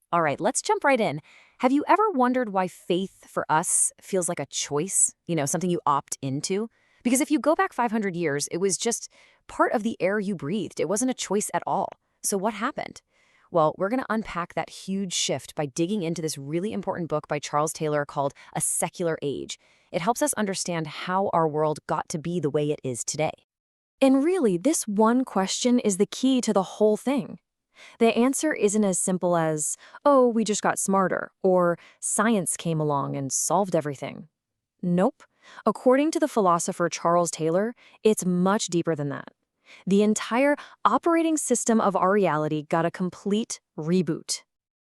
All right, let's jump right in. Have you ever wondered why faith for us feels like a choice? Something you opt into? Because if you go back 500 years, it was just part of the air you breathed. It wasn't a choice at all. So what happened? Well, we're going to unpack that huge shift by digging into this really important book by Charles Taylor called A Secular Age. It helps us understand how our world got to be the way it is today. And really, this one question is the key to the whole thing. The answer isn't as simple as, oh, we just got smarter, or science came along and solved everything. Nope. According to the philosopher Charles Taylor, it's much deeper than that. The entire operating system of our reality got a complete reboot.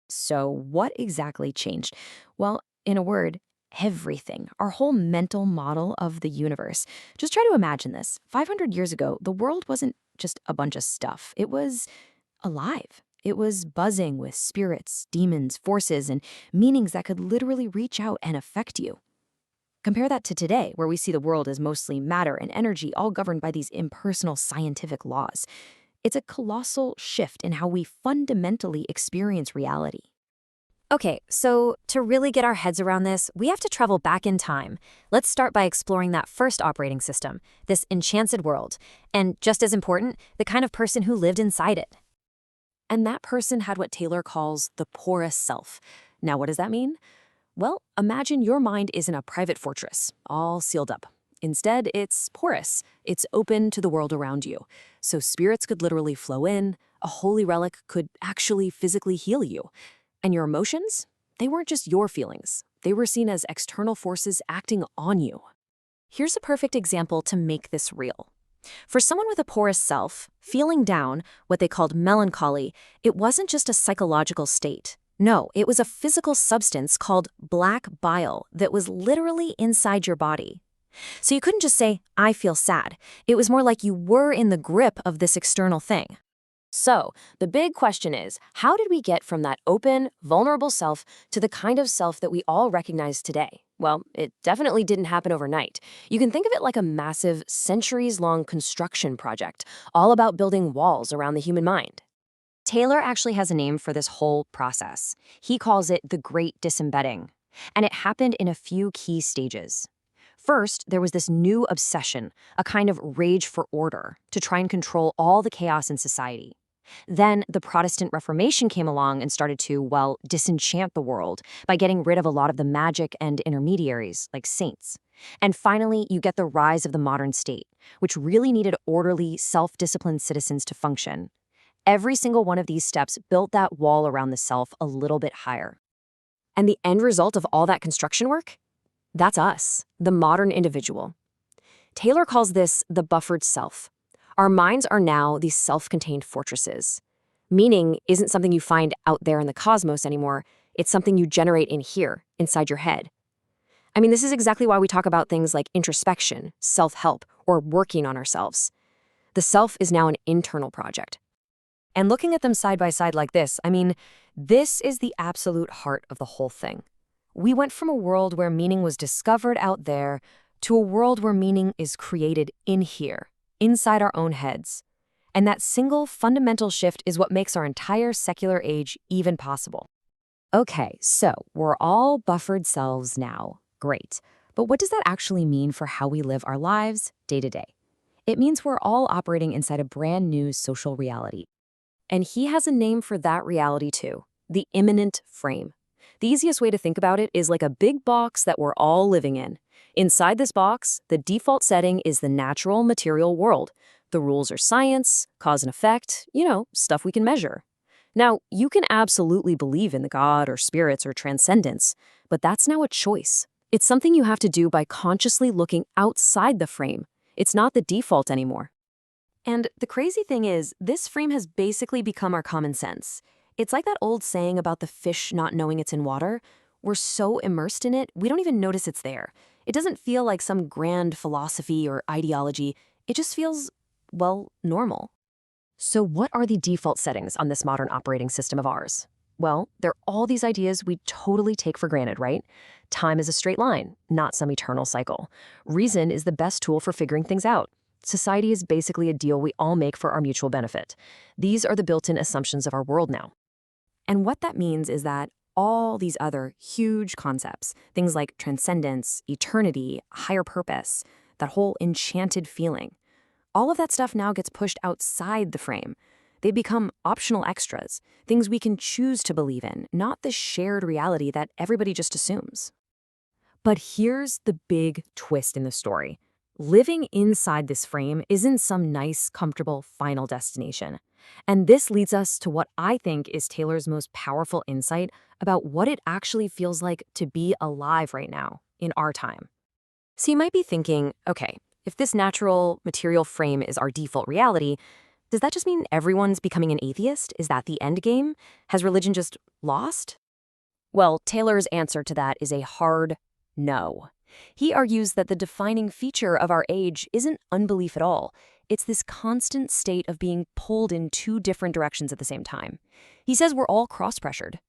So what exactly changed? Well, in a word, everything. Our whole mental model of the universe. Just try to imagine this. 500 years ago, the world wasn't just a bunch of stuff. It was alive. It was buzzing with spirits, demons, forces, and meanings that could literally reach out and affect you. Compare that to today, where we see the world as mostly matter and energy, all governed by these impersonal scientific laws. It's a colossal shift in how we fundamentally experience reality. Okay, so to really get our heads around this, we have to travel back in time. Let's start by exploring that first operating system, this enchanted world, and just as important, the kind of person who lived inside it. And that person had what Taylor calls the porous self. Now, what does that mean? Well, imagine your mind isn't a private fortress, all sealed up. Instead, it's porous. It's open to the world around you. So spirits could literally flow in, a holy relic could actually physically heal you. And your emotions? They weren't just your feelings. They were seen as external forces acting on you. Here's a perfect example to make this real. For someone with a porous self, feeling down, what they called melancholy, it wasn't just a psychological state. No, it was a physical substance called black bile that was literally inside your body. So you couldn't just say, I feel sad. It was more like you were in the grip of this external thing. So, the big question is, how did we get from that open, vulnerable self to the kind of self that we all recognize today? Well, it definitely didn't happen overnight. You can think of it like a massive, centuries-long construction project, all about building walls around the human mind. Taylor actually has a name for this whole process. He calls it the Great Disembedding. And it happened in a few key stages. First, there was this new obsession, a kind of rage for order, to try and control all the chaos in society. Then the Protestant Reformation came along and started to, well, disenchant the world by getting rid of a lot of the magic and intermediaries, like saints. And finally, you get the rise of the modern state, which really needed orderly, self-disciplined citizens to function. Every single one of these steps built that wall around the self a little bit higher. And the end result of all that construction work? That's us, the modern individual. Taylor calls this the buffered self. Our minds are now these self-contained fortresses. Meaning isn't something you find out there in the cosmos anymore. It's something you generate in here, inside your head. I mean, this is exactly why we talk about things like introspection, self-help, or working on ourselves. The self is now an internal project. And looking at them side by side like this, this is the absolute heart of the whole thing. We went from a world where meaning was discovered out there to a world where meaning is created in here, inside our own heads. And that single fundamental shift is what makes our entire secular age even possible. Okay, so we're all buffered selves now. Great. But what does that actually mean for how we live our lives day to day? It means we're all operating inside a brand new social reality. And he has a name for that reality too, the immanent frame. The easiest way to think about it is like a big box that we're all living in. Inside this box, the default setting is the natural material world. The rules are science, cause and effect, stuff we can measure. Now, you can absolutely believe in the God or spirits or transcendence, but that's now a choice. It's something you have to do by consciously looking outside the frame. It's not the default anymore. And the crazy thing is, this frame has basically become our common sense. It's like that old saying about the fish not knowing it's in water. We're so immersed in it, we don't even notice it's there. It doesn't feel like some grand philosophy or ideology. It just feels, well, normal. So what are the default settings on this modern operating system of ours? Well, they're all these ideas we totally take for granted, right? Time is a straight line, not some eternal cycle. Reason is the best tool for figuring things out. Society is basically a deal we all make for our mutual benefit. These are the built-in assumptions of our world now. And what that means is that all these other huge concepts, things like transcendence, eternity, higher purpose, that whole enchanted feeling, all of that stuff now gets pushed outside the frame. They become optional extras, things we can choose to believe in, not the shared reality that everybody just assumes. But here's the big twist in the story. Living inside this frame isn't some nice, comfortable final destination. And this leads us to what I think is Taylor's most powerful insight about what it actually feels like to be alive right now, in our time. So you might be thinking, okay, if this natural, material frame is our default reality, does that just mean everyone's becoming an atheist? Is that the end game? Has religion just lost? Well, Taylor's answer to that is a hard no. He argues that the defining feature of our age isn't unbelief at all. It's this constant state of being pulled in two different directions at the same time. He says we're all cross-pressured.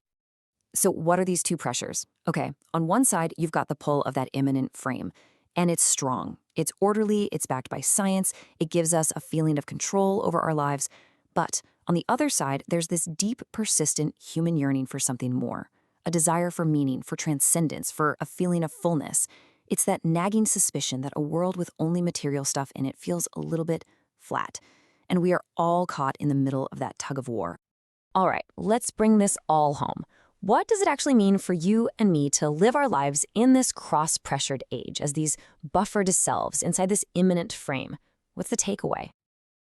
So what are these two pressures? Okay, on one side, you've got the pull of that immanent frame, and it's strong. It's orderly, it's backed by science, it gives us a feeling of control over our lives. But on the other side, there's this deep, persistent human yearning for something more, a desire for meaning, for transcendence, for a feeling of fullness. It's that nagging suspicion that a world with only material stuff in it feels a little bit flat. And we are all caught in the middle of that tug of war. All right, let's bring this all home. What does it actually mean for you and me to live our lives in this cross-pressured age as these buffered selves inside this immanent frame? What's the takeaway?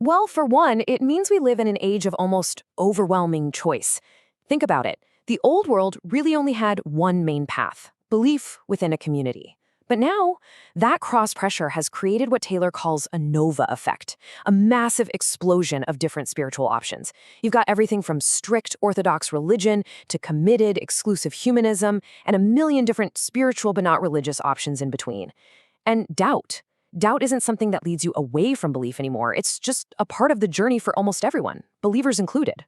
Well, for one, it means we live in an age of almost overwhelming choice. Think about it. The old world really only had one main path, belief within a community. But now, that cross-pressure has created what Taylor calls a nova effect, a massive explosion of different spiritual options. You've got everything from strict orthodox religion to committed, exclusive humanism, and a million different spiritual but not religious options in between. And doubt. Doubt isn't something that leads you away from belief anymore. It's just a part of the journey for almost everyone, believers included.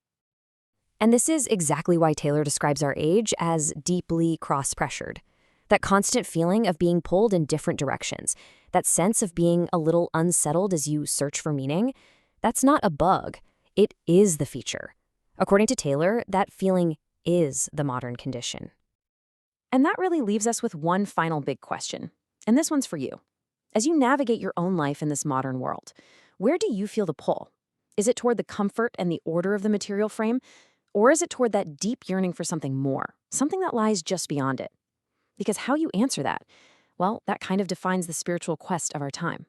And this is exactly why Taylor describes our age as deeply cross-pressured. That constant feeling of being pulled in different directions, that sense of being a little unsettled as you search for meaning, that's not a bug. It is the feature. According to Taylor, that feeling is the modern condition. And that really leaves us with one final big question. And this one's for you. As you navigate your own life in this modern world, where do you feel the pull? Is it toward the comfort and the order of the material frame? Or is it toward that deep yearning for something more, something that lies just beyond it? Because how you answer that, well, that kind of defines the spiritual quest of our time.